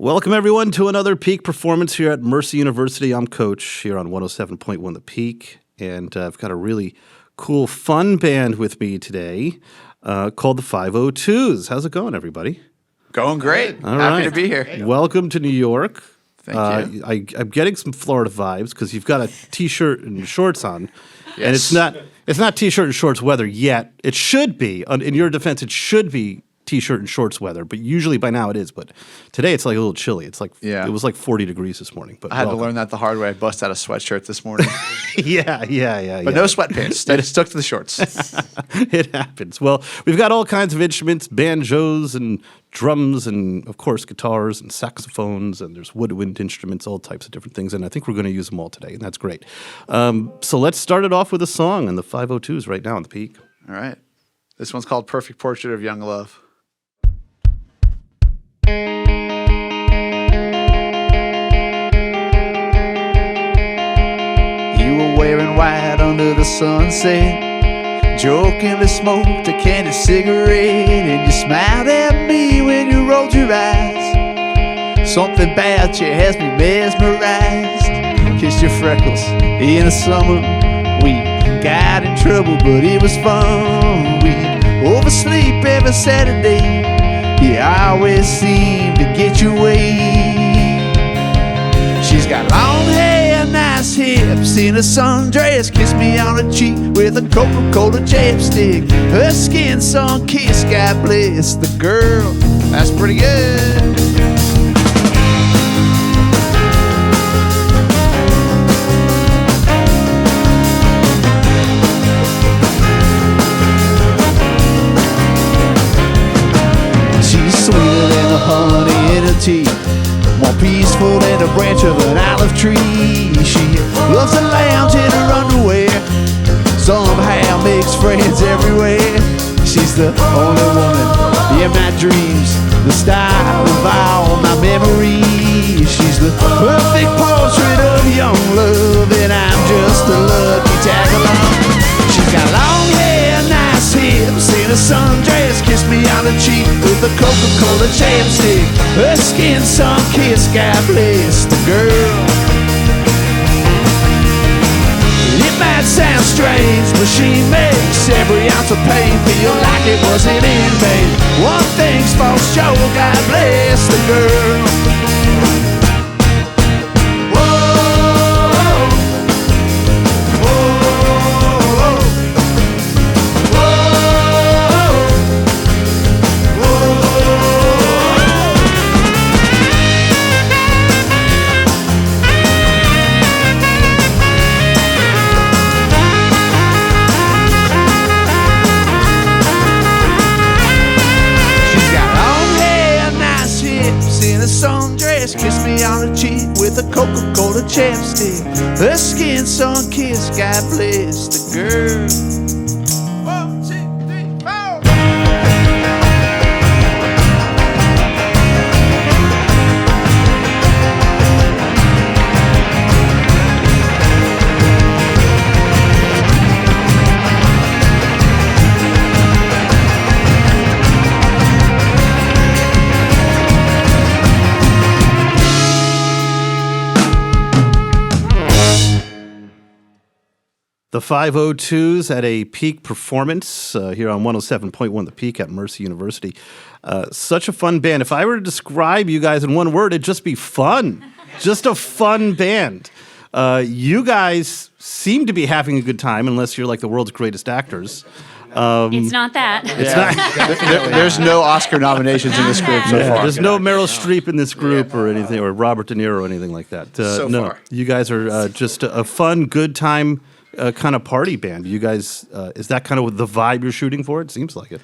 Welcome, everyone, to another Peak performance here at Mercy University. I'm Coach here on 107.1 The Peak, and I've got a really cool, fun band with me today called the 502's. How's it going, everybody? Going great. All Happy right. to be here. Welcome to New York. Thank you. I'm getting some Florida vibes because you've got a T-shirt and shorts on, and Yes. it's not T-shirt and shorts weather yet. It should be. In your defense, it should be T-shirt and shorts weather, but usually by now it is. But today it's like a little chilly. It's like It was like 40 degrees this morning. But I had to learn that the hard way. I bust out a sweatshirt this morning, yeah. but no sweatpants. I just stuck to the shorts. It happens. Well, we've got all kinds of instruments, banjos and drums and, of course, guitars and saxophones, and there's woodwind instruments, all types of different things, and I think we're going to use them all today, and that's great. So let's start it off with a song, and the 502's right now on the Peak. All right. This one's called Perfect Portrait of Young Love. You were wearing white under the sunset, jokingly smoked a candy cigarette, and you smiled at me when you rolled your eyes. Something about you has me mesmerized. Kissed your freckles in the summer. We got in trouble, but it was fun. We oversleep every Saturday. Yeah, I always seem to get your way. She's got long hair, nice hips, in a sundress. Kiss me on the cheek with a Coca-Cola chapstick. Her skin sun-kissed, God bless the girl. That's pretty good. She's sweeter than the honey in a tea, more peaceful than the branch of an olive tree. She loves to lounge in her underwear, somehow makes friends everywhere. She's the only woman in my dreams, the style of all my memories. She's the perfect portrait of young love, and I'm just a lucky tag-along. She's got long hair, nice hips, in a sundress. Kiss me on the cheek with a Coca-Cola chapstick. Her skin sun-kissed, God bless the girl. It might sound strange, but she makes every ounce of pain feel like it wasn't in vain. One thing's for sure, God bless the girl. Kiss me on the cheek with a Coca-Cola chapstick. Her skin sun-kissed, God bless the girl. 1, 2, 3, 4. The 502's at a Peak performance here on 107.1 The Peak at Mercy University. Such a fun band. If I were to describe you guys in one word, it'd just be fun. Just a fun band. You guys seem to be having a good time, unless you're like the world's greatest actors. It's not that. It's not. There's no Oscar nominations in this group so far. There's no Meryl Streep in this group or anything, or Robert De Niro or anything like that. So no, far. you guys are just a fun, good time kind of party band. You guys, is that kind of the vibe you're shooting for? It seems like it.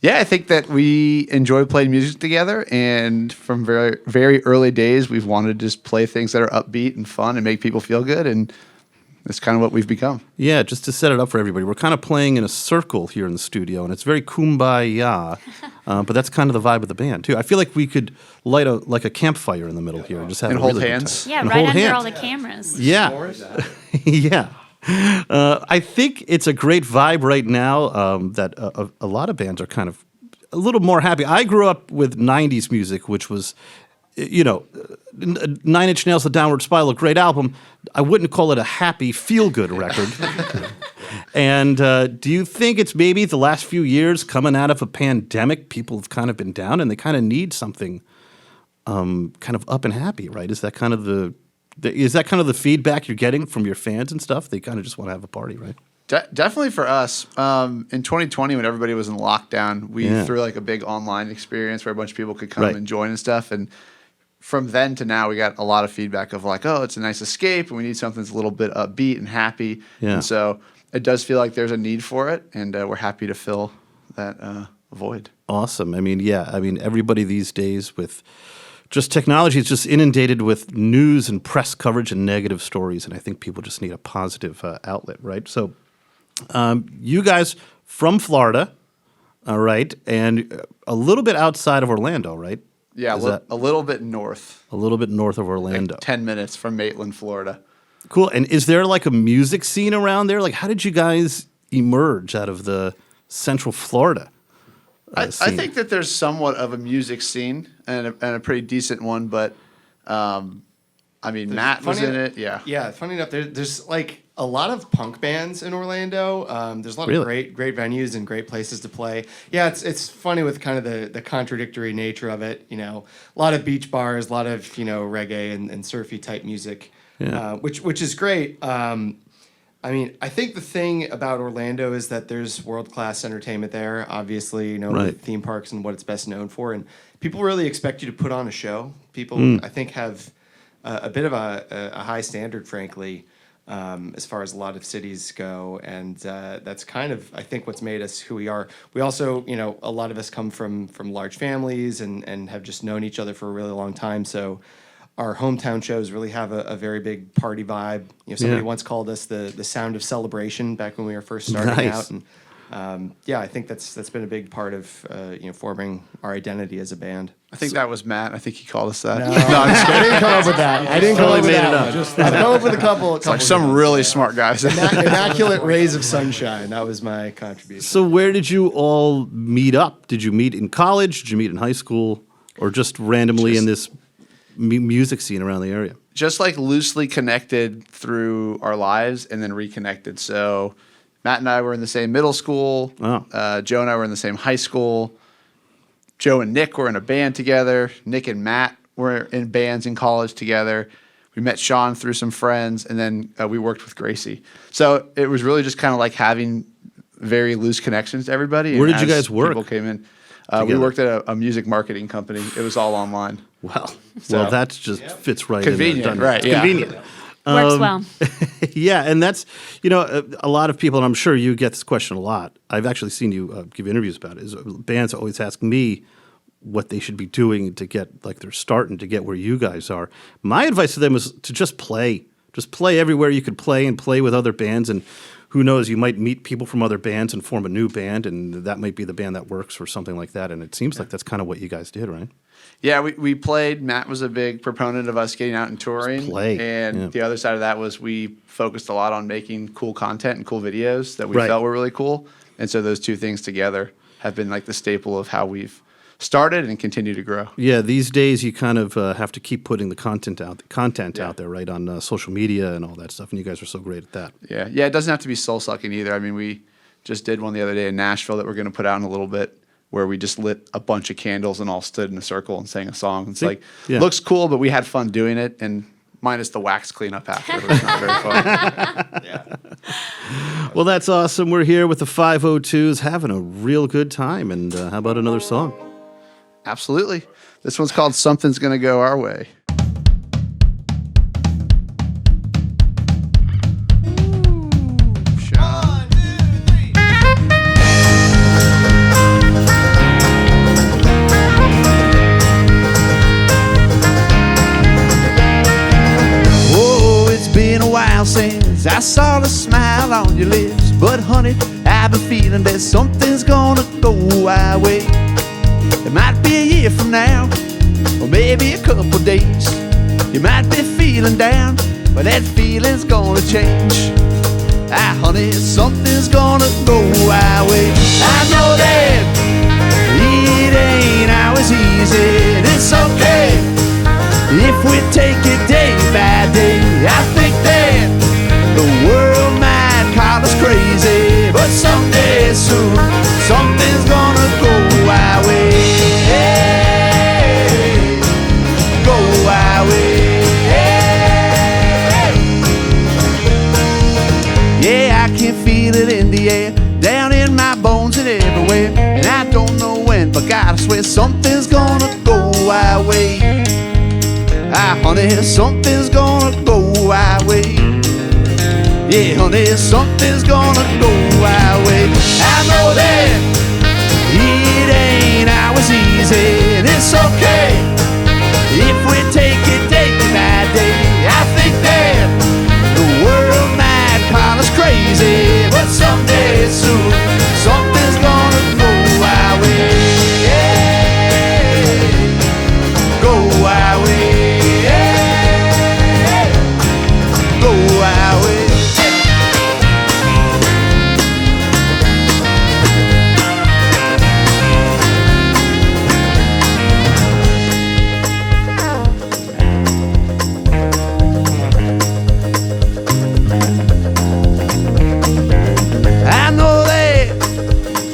Yeah, I think that we enjoy playing music together, and from very, very early days, we've wanted to just play things that are upbeat and fun and make people feel good, and that's kind of what we've become. Yeah, just to set it up for everybody, we're kind of playing in a circle here in the studio, and it's very kumbaya, but that's kind of the vibe of the band, too. I feel like we could light a campfire in the middle here and just have And a hold really good hands. time. Yeah, And right hold under hands. all the cameras. Yeah. Yeah. I think it's a great vibe right now that a lot of bands are kind of a little more happy. I grew up with 90s music, which was you know, Nine Inch Nails, The Downward Spiral, a great album. I wouldn't call it a happy, feel-good record. And do you think it's maybe the last few years coming out of a pandemic, people have kind of been down and they kind of need something kind of up and happy, right? Is that kind of the feedback you're getting from your fans and stuff? They kind of just want to have a party, right? Definitely for us. In 2020, when everybody was in lockdown, we threw like a big online experience where a bunch of people could come and join and stuff. And from then to now, we got a lot of feedback of like, oh, it's a nice escape, and we need something that's a little bit upbeat and happy. Yeah. And so it does feel like there's a need for it, and we're happy to fill that void. Awesome. I mean, everybody these days with just technology is just inundated with news and press coverage and negative stories, and I think people just need a positive outlet, right? So you guys from Florida, all right, and a little bit outside of Orlando, right? Yeah, a little bit north. A little bit north of Orlando. Like 10 minutes from Maitland, Florida. Cool. And is there like a music scene around there? Like, how did you guys emerge out of the Central Florida I think that there's somewhat of a music scene and a pretty decent one, but Matt was in it. Yeah. Yeah, funny enough, there's like a lot of punk bands in Orlando. There's a lot of great venues and great places to play. Yeah, it's funny with kind of the contradictory nature of it. You know, a lot of beach bars, a lot of reggae and surfy type music, which is great. I think the thing about Orlando is that there's world-class entertainment there, obviously, with theme parks and what it's best known for. And people really expect you to put on a show. People, I think, have a bit of a high standard, frankly, as far as a lot of cities go. And that's kind of, I think, what's made us who we are. We also, a lot of us come from large families and have just known each other for a really long time. So our hometown shows really have a very big party vibe. Somebody once called us the sound of celebration back when we were first starting out, and I think that's been a big part of forming our identity as a band. I think that was Matt. I think he called us that. No, I'm just kidding. I didn't come up with that. I didn't come up with that. I've come up with a couple. It's like some really smart guys. Immaculate rays of sunshine. That was my contribution. So where did you all meet up? Did you meet in college? Did you meet in high school, or just randomly in this music scene around the area? Just like loosely connected through our lives and then reconnected. So Matt and I were in the same middle school. Oh. Joe and I were in the same high school. Joe and Nick were in a band together. Nick and Matt were in bands in college together. We met Sean through some friends, and then we worked with Gracie. So it was really just kind of like having very loose connections to everybody. Where did you guys work? People came in. We worked at a music marketing company. It was all online. Well, that just fits right. Convenient, in right? Yeah. Convenient. Works well. Yeah, and that's a lot of people, and I'm sure you get this question a lot. I've actually seen you give interviews about it. Is bands always ask me what they should be doing to get like they're starting to get where you guys are. My advice to them is to just play everywhere you could play and play with other bands, and who knows, you might meet people from other bands and form a new band, and that might be the band that works or something like that. And it seems like that's kind of what you guys did, right? Yeah, we played. Matt was a big proponent of us getting out and touring. And the other side of that was we focused a lot on making cool content and cool videos that we felt were really cool. And so those two things together have been like the staple of how we've started and continue to grow. Yeah, these days you kind of have to keep putting the content out there, right, on social media and all that stuff. And you guys are so great at that. Yeah, it doesn't have to be soul-sucking either. I mean, we just did one the other day in Nashville that we're going to put out in a little bit, where we just lit a bunch of candles and all stood in a circle and sang a song. It's looks cool, but we had fun doing it, and minus the wax cleanup after. It was not very fun. Well, that's awesome. We're here with the 502's having a real good time. And how about another song? Absolutely. This one's called Something's Gonna Go Our Way. Since I saw the smile on your lips, but honey, I've been feeling that something's gonna go our way. It might be a year from now, or maybe a couple days. You might be feeling down, but that feeling's gonna change. Honey, something's gonna go our way. I know that it ain't always easy, and it's okay. If we take it day by day, I think that the world might call us crazy. But someday soon, something's gonna go our way. Go our way. Yeah, I can feel it in the air, down in my bones and everywhere. And I don't know when, but God, I swear something's gonna go our way. Ah, honey, something's gonna go our way. Yeah, honey, something's gonna go our way. I know that it ain't always easy, and it's okay if we take it day by day. I think that the world might call us crazy, but someday soon something's gonna go our way. Go our way. Go our way. I know that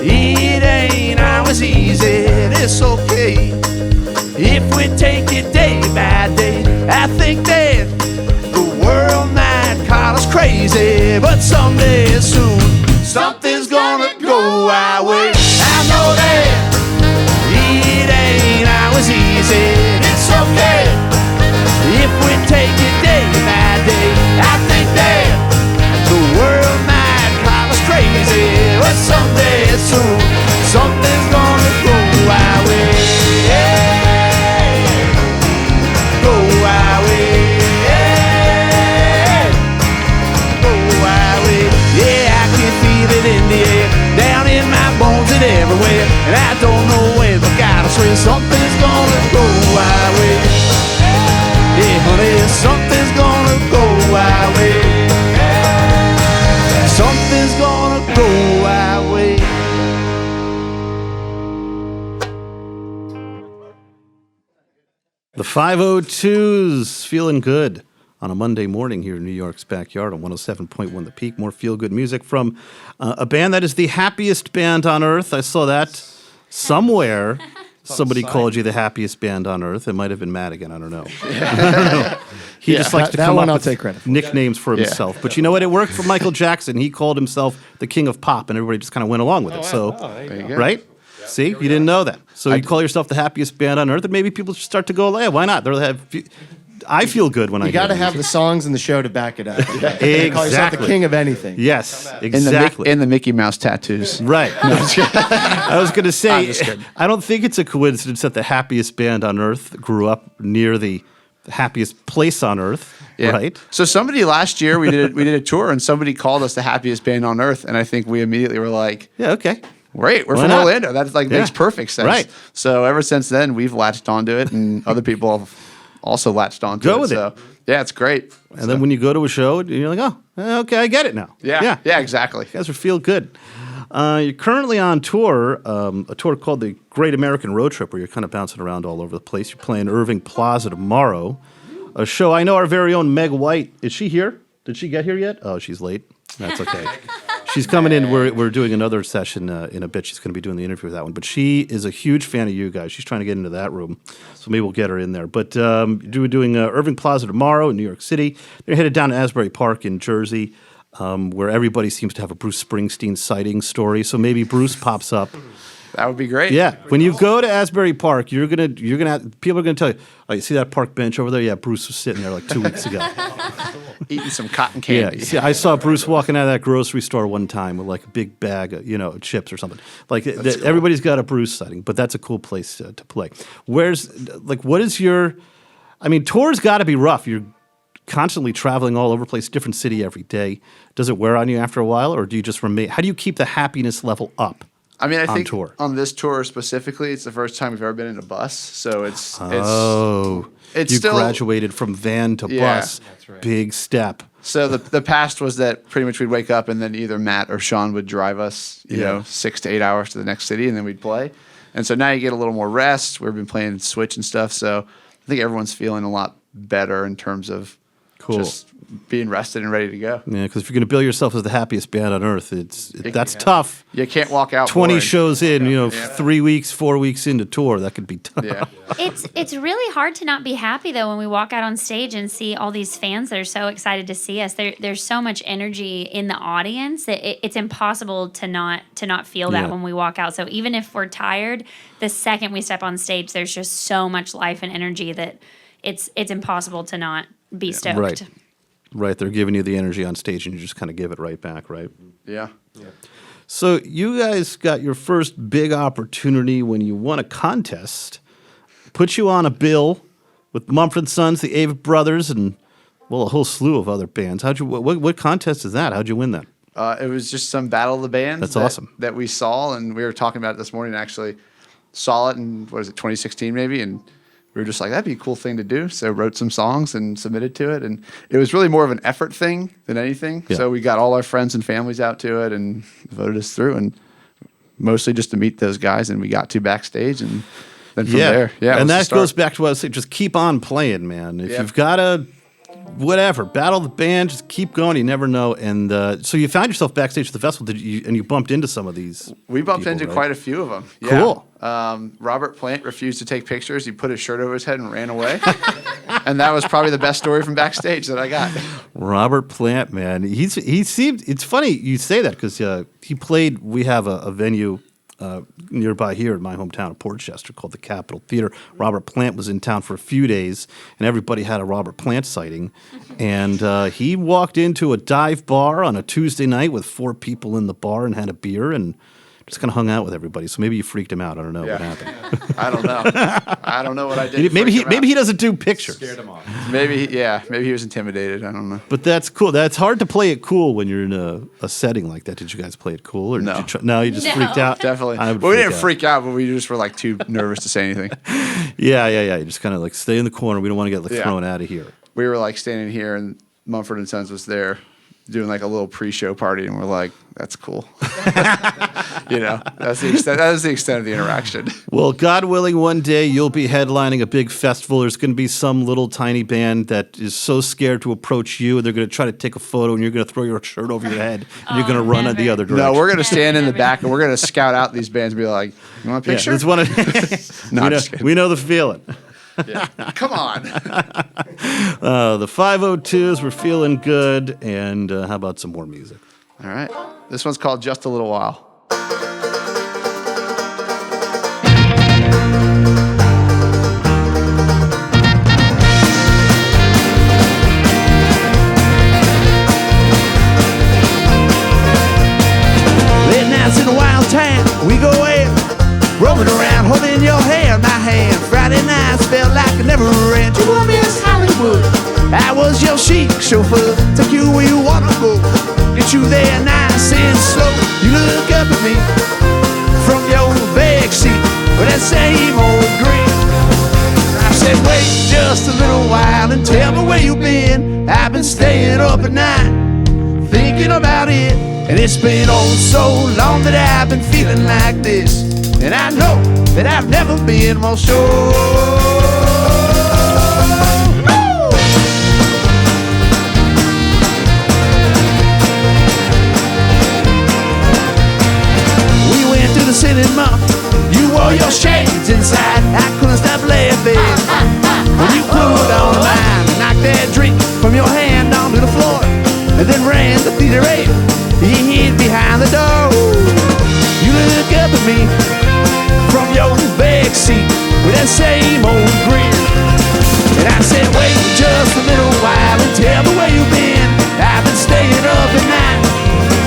it ain't always easy. It's okay if we take it day by day. I think that the world might call us crazy, but someday soon something's gonna go our way. I know that it ain't always easy. It's okay if we take it day by day. I think that the world might call us crazy, but someday soon something's gonna go our way. Go our way. Go our way. Yeah, I can feel it in the air, down in my bones and everywhere. And I don't know when, but God, I swear something's gonna go our way. Yeah, honey, something's gonna go our way. Something's gonna go our way. The 502's feeling good on a Monday morning here in New York's backyard on 107.1 The Peak. More feel-good music from a band that is the happiest band on earth. I saw that somewhere. Somebody called you the happiest band on earth. It might have been Madigan. I don't know. I don't know. He just likes to that come one up I'll with take credit for. nicknames for himself. But you know what? It worked for Michael Jackson. He called himself the king of pop, and everybody just kind of went along with it. So, there you go. right? See, you didn't know that. So you call yourself the happiest band on earth, and maybe people should start to go, yeah, why not? I feel good when I You hear got to them. have the songs and the show to back it up. You call yourself Exactly. the king of anything. Yes, exactly. And the Mickey Mouse tattoos. Right. I was going to say, just kidding. I don't think it's a coincidence that the happiest band on earth grew up near the happiest place on earth, right? So somebody last year we did a tour and somebody called us the happiest band on earth, and I think we immediately were like, Yeah, okay. great, we're Why from not? Orlando. That makes perfect sense. Right. So ever since then we've latched onto it, and other people have also latched onto it. Go with so, it. Yeah, it's great. And then when you go to a show, you're like, oh, okay, I get it now. Yeah, exactly. You guys are feel good. You're currently on tour, a tour called the Great American Road Trip, where you're kind of bouncing around all over the place. You're playing Irving Plaza tomorrow. A show, I know our very own Meg White. Is she here? Did she get here yet? Oh, she's late. That's okay. She's coming in. We're doing another session in a bit. She's going to be doing the interview with that one. But she is a huge fan of you guys. She's trying to get into that room. So maybe we'll get her in there. But we're doing Irving Plaza tomorrow in New York City. They're headed down to Asbury Park in Jersey, where everybody seems to have a Bruce Springsteen sighting story. So maybe Bruce pops up. That would be great. Yeah, when you go to Asbury Park, people are gonna tell you, oh, you see that park bench over there? Yeah, Bruce was sitting there like 2 weeks ago. Eating some cotton Yeah, candy. see, I saw Bruce walking out of that grocery store one time with like a big bag of, chips or something. Like cool. Everybody's got a Bruce sighting, but that's a cool place to play. What is your? I mean, tours got to be rough. You're constantly traveling all over the place, different city every day. Does it wear on you after a while, or do you just remain? How do you keep the happiness level up? I mean, I on think tour? on this tour specifically, it's the first time we've ever been in a bus. So it's you still graduated from van to bus. That's right. Big step. So the past was that pretty much we'd wake up and then either Matt or Sean would drive us, 6 to 8 hours to the next city, and then we'd play. And so now you get a little more rest. We've been playing Switch and stuff. So I think everyone's feeling a lot better in terms of just being rested and ready to go. Yeah, because if you're going to bill yourself as the happiest band on earth, that's tough. You can't walk out 20 boring. shows in, 3 weeks, 4 weeks into tour, that could be tough. Yeah. It's really hard to not be happy though when we walk out on stage and see all these fans that are so excited to see us. There's so much energy in the audience that it's impossible to not feel that when we walk out. So even if we're tired, the second we step on stage, there's just so much life and energy that it's impossible to not be stoked. Right. They're giving you the energy on stage and you just kind of give it right back, right? Yeah. So you guys got your first big opportunity when you won a contest, put you on a bill with Mumford & Sons, the Avett Brothers, and, a whole slew of other bands. What contest is that? How'd you win that? It was just some Battle of the Bands. That's awesome. That we saw, and we were talking about it this morning, actually. Saw it in, 2016 maybe, and we were just like, that'd be a cool thing to do. So wrote some songs and submitted to it. And it was really more of an effort thing than anything. Yeah. So we got all our friends and families out to it and voted us through. And mostly just to meet those guys. And we got to backstage. And then from there, And that goes back to what I was saying. Just keep on playing, man. If you've got a battle the band, just keep going. You never know. And so you found yourself backstage at the festival, and you bumped into some of these. We bumped people, into right? quite a few of them. Yeah. Cool. Robert Plant refused to take pictures. He put his shirt over his head and ran away. And that was probably the best story from backstage that I got. Robert Plant, man. He seemed. It's funny you say that because he played. We have a venue nearby here in my hometown of Port Chester called the Capitol Theater. Robert Plant was in town for a few days, and everybody had a Robert Plant sighting. And he walked into a dive bar on a Tuesday night with 4 people in the bar and had a beer and just kind of hung out with everybody. So maybe you freaked him out. I don't know what happened. I don't know. I don't know what I did. Maybe he doesn't do pictures. Scared him off. Maybe he was intimidated. I don't know. But that's cool. That's hard to play it cool when you're in a setting like that. Did you guys play it cool, or No. did you just freaked out? Definitely. I would Well, we didn't out. freak out, but we just were like too nervous to say anything. Yeah. You just kind of like stay in the corner. We don't want to get Yeah. thrown out of here. We were like standing here, and Mumford & Sons was there doing like a little pre-show party, and we're like, that's cool. That's the extent. That is the extent of the interaction. Well, God willing, one day you'll be headlining a big festival. There's going to be some little tiny band that is so scared to approach you, and they're going to try to take a photo, and you're going to throw your shirt over your head, and you're going to run in the other direction. No, we're gonna stand in the back, and we're gonna scout out these bands and be like, you want a Yeah, picture? that's one of No, I'm just kidding. we know the feeling. Yeah. Come on. The 502's, we're feeling good, and how about some more music? All right. This one's called Just a Little While. Late nights in a wild town, we go out, roaming around, holding your hand, my hand. Friday nights felt like I never ran. You were Miss Hollywood. I was your chic chauffeur, took you where you wanna go. Get you there nice and slow. You look up at me from your back seat with that same old grin. I said, wait just a little while and tell me where you've been. I've been staying up at night, thinking about it. And it's been oh so long that I've been feeling like this. And I know that I've never been more sure. We went to the cinema, you wore your shades inside. I couldn't stop laughing when you put on a line, knocked that drink from your hand onto the floor, and then ran the theater out. He hid behind the door. You look up at me from your back seat with that same old grin. And I said, wait just a little while and tell me where you've been. I've been staying up at night,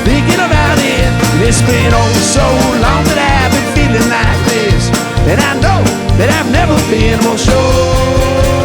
thinking about it. And it's been oh so long that I've been feeling like this. And I know that I've never been more sure.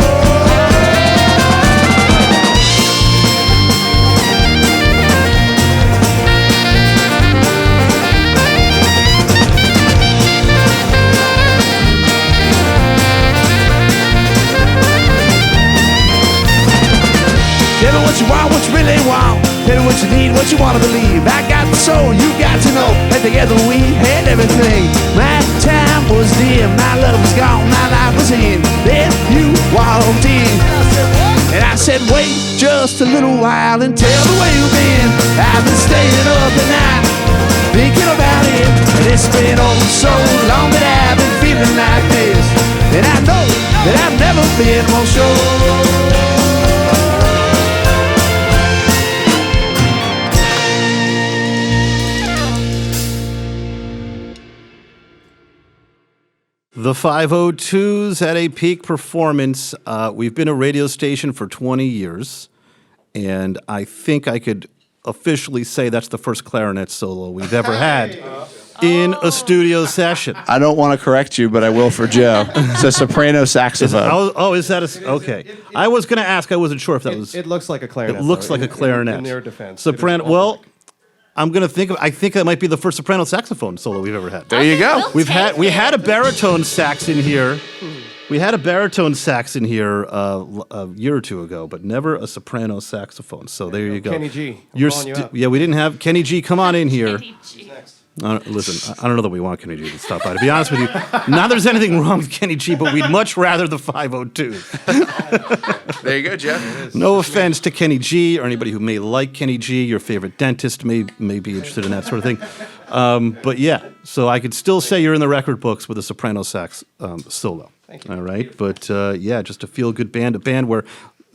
Tell me what you want, what you really want. Tell me what you need, what you want to believe. I got the soul, you got to know that together we had everything. My time was dim, my love was gone, my life was in. Then you walked in, and I said, wait just a little while and tell me where you've been. I've been staying up at night, thinking about it, and it's been oh so long that I've been feeling like this. And I know that I've never been more sure. The 502's had a peak performance. We've been a radio station for 20 years, and I think I could officially say that's the first clarinet solo we've ever had in a studio session. I don't want to correct you, but I will for Joe. It's a soprano saxophone. Is that okay? I was going to ask. I wasn't sure if that was. It looks like a clarinet. It looks like a clarinet. In their defense. Soprano. Well, I'm going to think of. I think that might be the first soprano saxophone solo we've ever had. There you go. We had a baritone sax in here. We had a baritone sax in here a year or two ago, but never a soprano saxophone. So there you go. Kenny G. I'm calling you out. Yeah, we didn't have Kenny G. Come on in here. Listen, I don't know that we want Kenny G to stop by. To be honest with you, not there's anything wrong with Kenny G, but we'd much rather the 502. There you go, Jeff. No offense to Kenny G or anybody who may like Kenny G. Your favorite dentist may be interested in that sort of thing. But yeah, so I could still say you're in the record books with a soprano sax solo. Thank you. All right, but yeah, just a feel-good band, a band where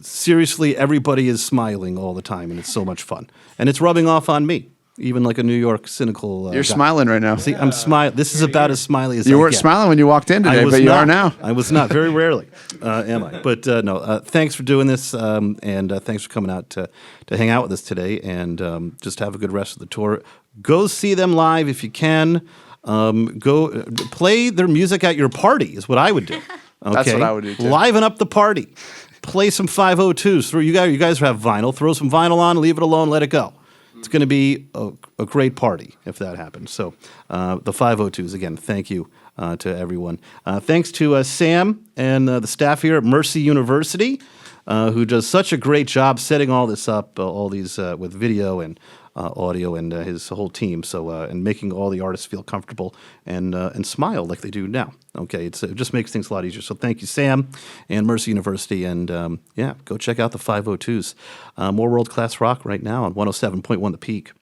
seriously everybody is smiling all the time, and it's so much fun, and it's rubbing off on me. Even like a New York cynical You're guy. smiling right now. See, I'm smiling. This is about as smiley as You I weren't get. smiling when you walked in today, but you are now. I was not. Very rarely am I. But no, thanks for doing this, and thanks for coming out to hang out with us today, and just have a good rest of the tour. Go see them live if you can. Go play their music at your party is what I would do. Okay? That's what I would do, too. Liven up the party. Play some 502s. You guys have vinyl. Throw some vinyl on, leave it alone, let it go. It's going to be a great party if that happens. So the 502s, again, thank you to everyone. Thanks to Sam and the staff here at Mercy University, who does such a great job setting all this up, all these with video and audio, and his whole team. So and making all the artists feel comfortable and smile like they do now. Okay, it just makes things a lot easier. So thank you, Sam, and Mercy University, and yeah, go check out the 502s. More world class rock right now on 107.1 The Peak.